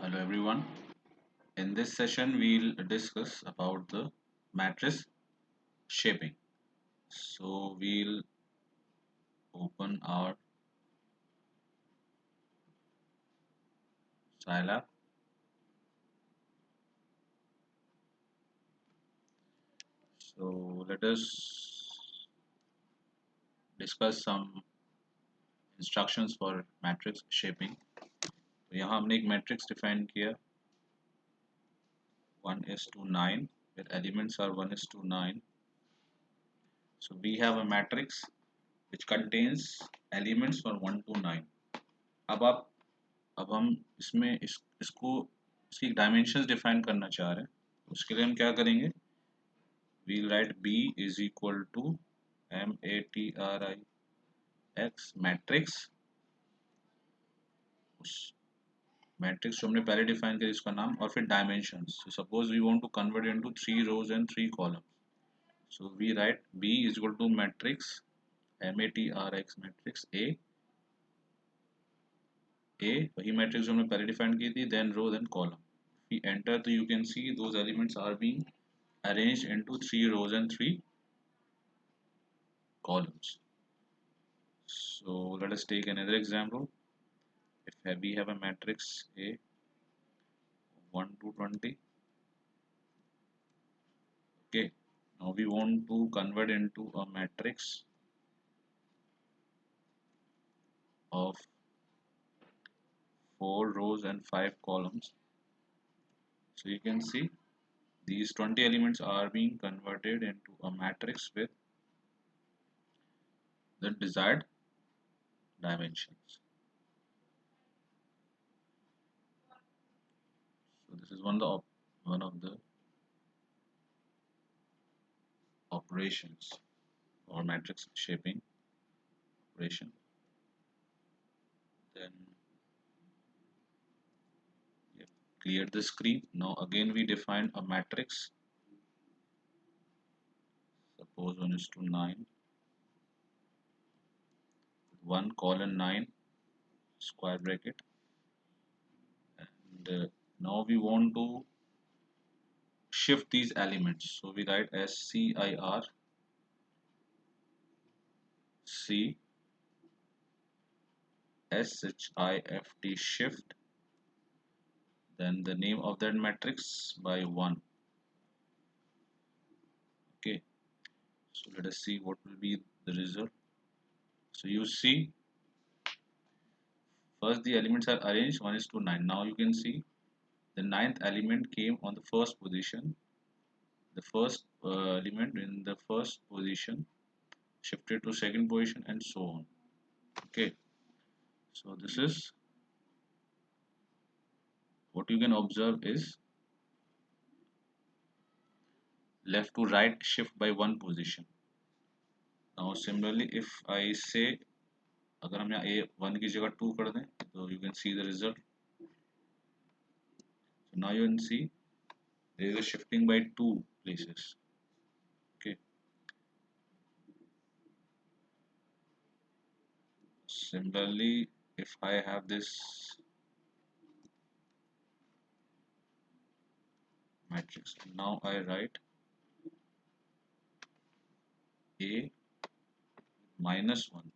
Hello everyone. In this session we'll discuss about the matrix shaping. So we'll open our Scilab. So let us discuss some instructions for matrix shaping. तो यहाँ हमने एक matrix define किया 1:9 where elements are 1:9. So we have a matrix which contains elements from 1 to 9. अब हम इसको इसकी dimensions define करना चाह रहे हैं. उसके लिए हम क्या करेंगे? we'll write b is equal to matrix matrix. उस मैट्रिक्स जो हमने पहले डिफाइन किया इसका नाम और फिर dimensions. so suppose we want to convert into 3 rows and 3 columns, so we write b is equal to matrix matrix a वही मैट्रिक्स जो हमने पहले डिफाइन की थी, then row then column. we enter, so you can see those elements are being arranged into 3 rows and 3 columns. So let us take another example. If we have a matrix A 1 to 20, okay, now we want to convert into a matrix of 4 rows and 5 columns. So you can see these 20 elements are being converted into a matrix with the desired dimensions. So this is one of the operations or matrix shaping operation. Then clear the screen. Now again we define a matrix. Suppose 1:9, 1:9 square bracket, and now we want to shift these elements. So we write SCIR C SHIFT shift, then the name of that matrix by 1. Okay, so let us see what will be the result. So you see first the elements are arranged 1:9. Now you can see the ninth element came on the first position. The first element in the first position shifted to second position and so on. Okay, so this is what you can observe is left to right shift by one position. Now similarly if I say अगर हम यहाँ A1 की जगह 2 कर दें तो you can see the result. So now you can see there is a shifting by 2 places. Okay, similarly if I have this matrix, now I write A -1.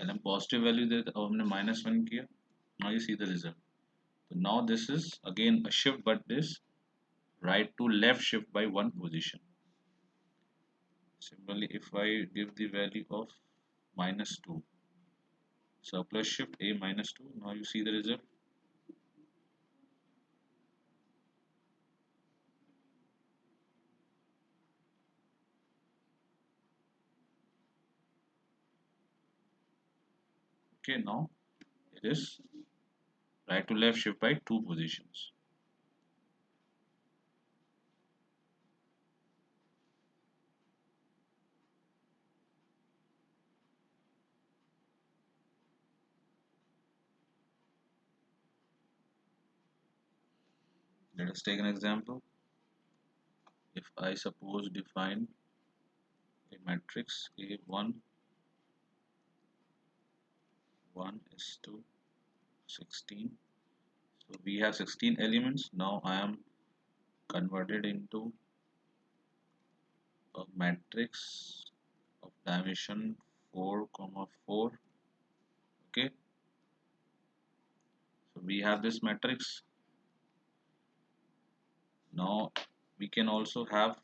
पहले हम पॉजिटिव वैल्यू देते, अब हमने -1 किया. Now you see the result. So now this is again a shift, but this right to left shift by one position. Similarly if I give the value of -2, surplus shift A -2, now you see the result. Okay, now it is right to left shift by 2 positions. Let us take an example. If I suppose define a matrix A1 1:16, So we have 16 elements. Now I am converted into a matrix of dimension 4 comma 4. Okay, so we have this matrix. Now we can also have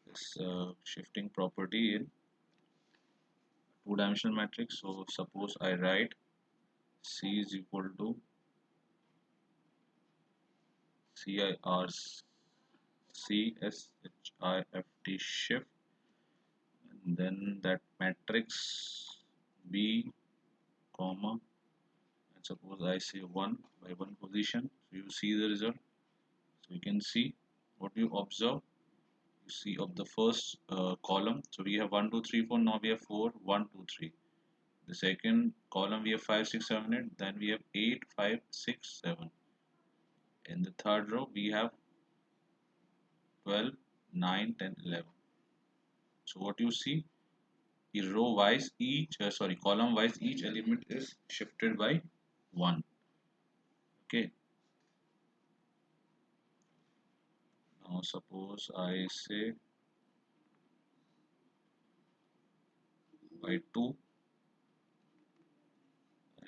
this shifting property in two-dimensional matrix. So suppose I write C is equal to CIR CSHIFT shift, and then that matrix B comma, and suppose I say 1 by 1 position. So you see the result. So you can see what you observe. You see of the first column. So we have 1 2 3 4. Now we have 4 1 2 3. The second column we have 5 6 7 8. Then we have 8 5 6 7. In the third row we have 12 9 10 11. So what you see, row wise each column wise each element is shifted by 1. Okay, now suppose I say by 2,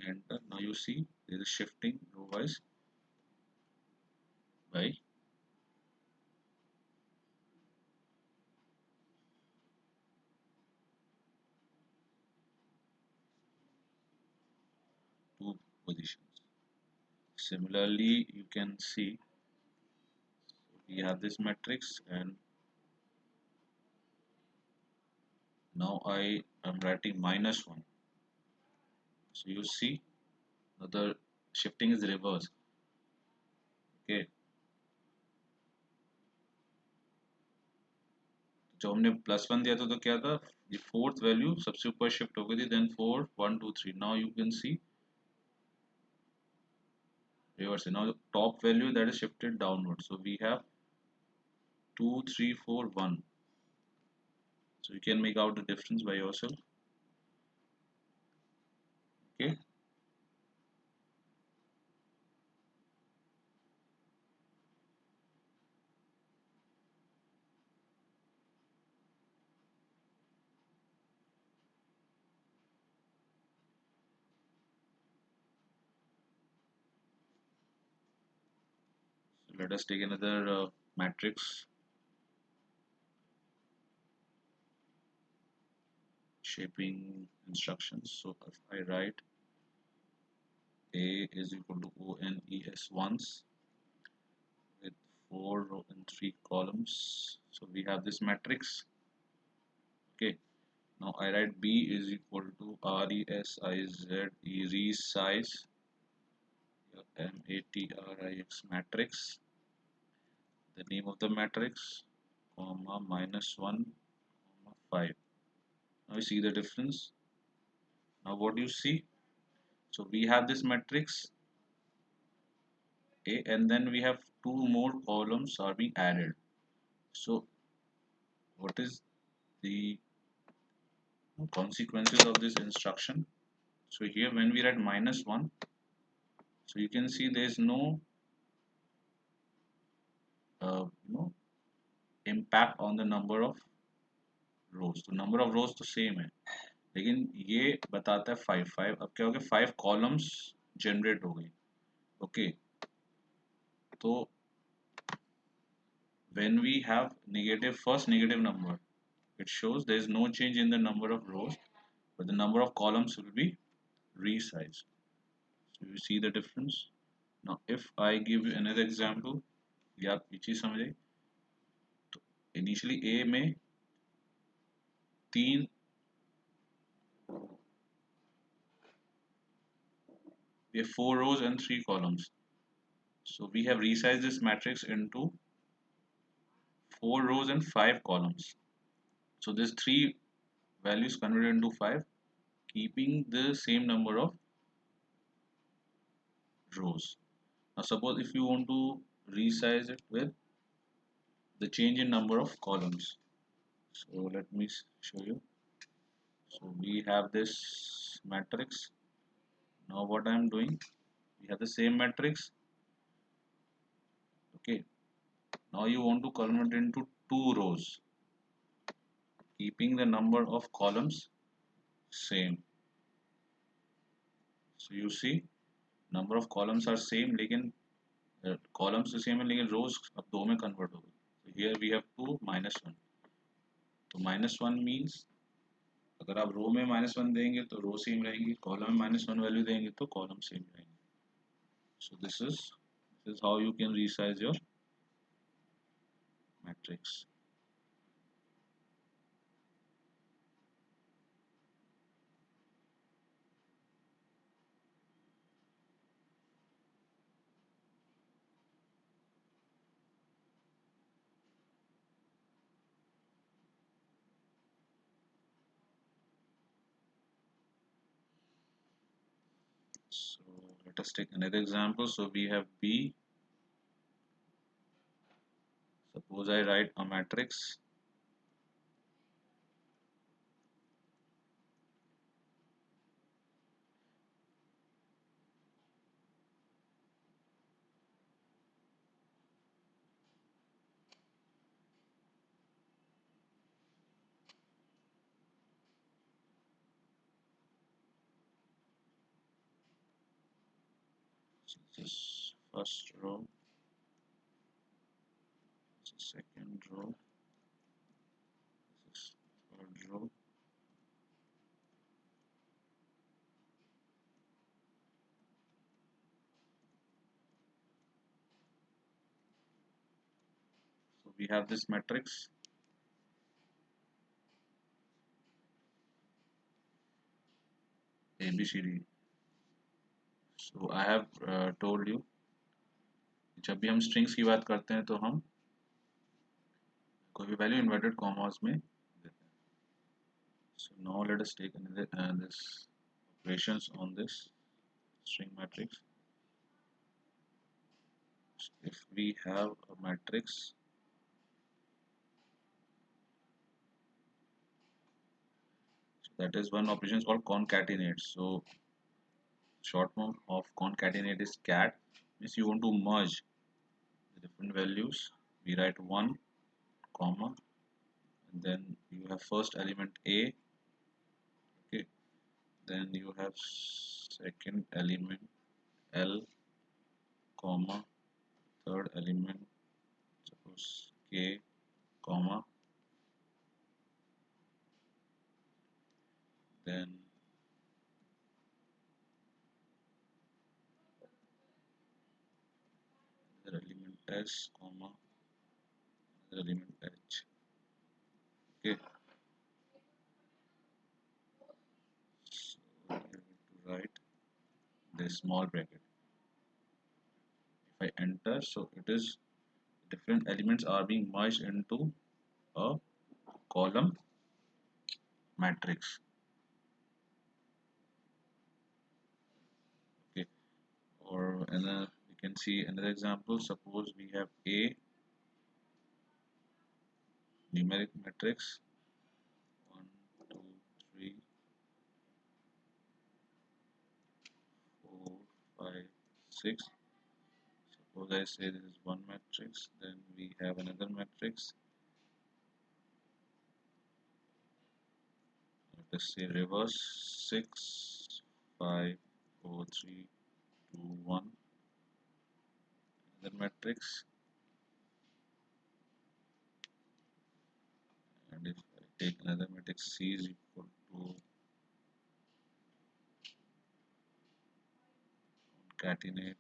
and now you see there is shifting row wise by 2 positions. Similarly you can see we have this matrix, and now I am writing -1. So you see the shifting is reverse. Okay, जब हमने +1 दिया था तो क्या था, the fourth value सबसे ऊपर shift हो गई थी, then 4 1 2 3. Now you can see reverse. Now the top value that is shifted downward. So we have 2 3 4 1. So you can make out the difference by yourself. Okay, so let us take another matrix shaping instructions. So if I write A is equal to ONES ones with 4 row and 3 columns. So we have this matrix. Okay, now I write B is equal to resize matrix matrix, the name of the matrix, comma -1 comma 5. Now you see the difference. Now what do you see? So we have this matrix A, and then we have 2 more columns are being added. So what is the consequences of this instruction? So here when we write -1, so you can see there is no uh, you know impact on the number of rows. तो number of rows तो same है, लेकिन ये बताता है 5 5. अब क्या हो गया, 5 कॉलम्स जनरेट हो गई. ओके, तो when we have first negative number, it shows there is no change in the number of rows, but the number of columns will be resized. So you see the difference. Now if I give you another example, या आप ये चीज समझे, तो initially A में 3, we have 4 rows and 3 columns. So we have resized this matrix into 4 rows and 5 columns. So this 3 values converted into 5, keeping the same number of rows. Now suppose if you want to resize it with the change in number of columns. So let me show you. So we have this matrix. Now what I am doing, We have the same matrix. Okay, now you want to convert into two rows, keeping the number of columns same. So you see, number of columns are same, लेकिन columns तो same है लेकिन rows अब दो में convert हो गई. So here we have 2 minus 1. तो minus 1 means अगर आप रो में -1 देंगे तो रो सेम रहेंगी, कॉलम में -1 वैल्यू देंगे तो कॉलम सेम रहेंगे. So this is how you can resize your matrix. So let us take another example. So we have B. Suppose I write a matrix so this is first row, this is second row, this is third row. So we have this matrix A B C D. So I have told you जब भी हम strings की बात करते हैं तो हम कोई भी वैल्यू इन्वर्टेड कॉमास में देते हैं. So now let us take another this operations on this string matrix. So if we have a matrix, so that is one operation is called concatenate. So short form of concatenate is cat, means you want to merge the different values. We write 1 comma and then you have first element A. Okay, then you have second element L comma, third element suppose K comma, then the element S comma, the element H. Okay, so we are going to write this small bracket. If I enter, so it is different elements are being merged into a column matrix. Okay, or another we can see another example. Suppose we have a numeric matrix 1 2 3 4 5 6. Suppose I say this is one matrix, then we have another matrix. Let us say reverse 6 5 4 3 2 1. Another matrix, and if I take another matrix C is equal to concatenate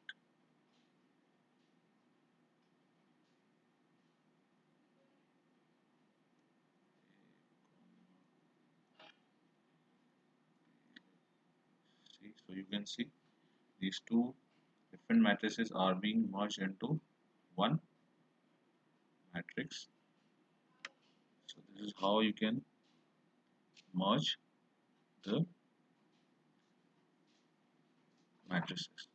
C. So you can see these two different matrices are being merged into one matrix. So this is how you can merge the matrices.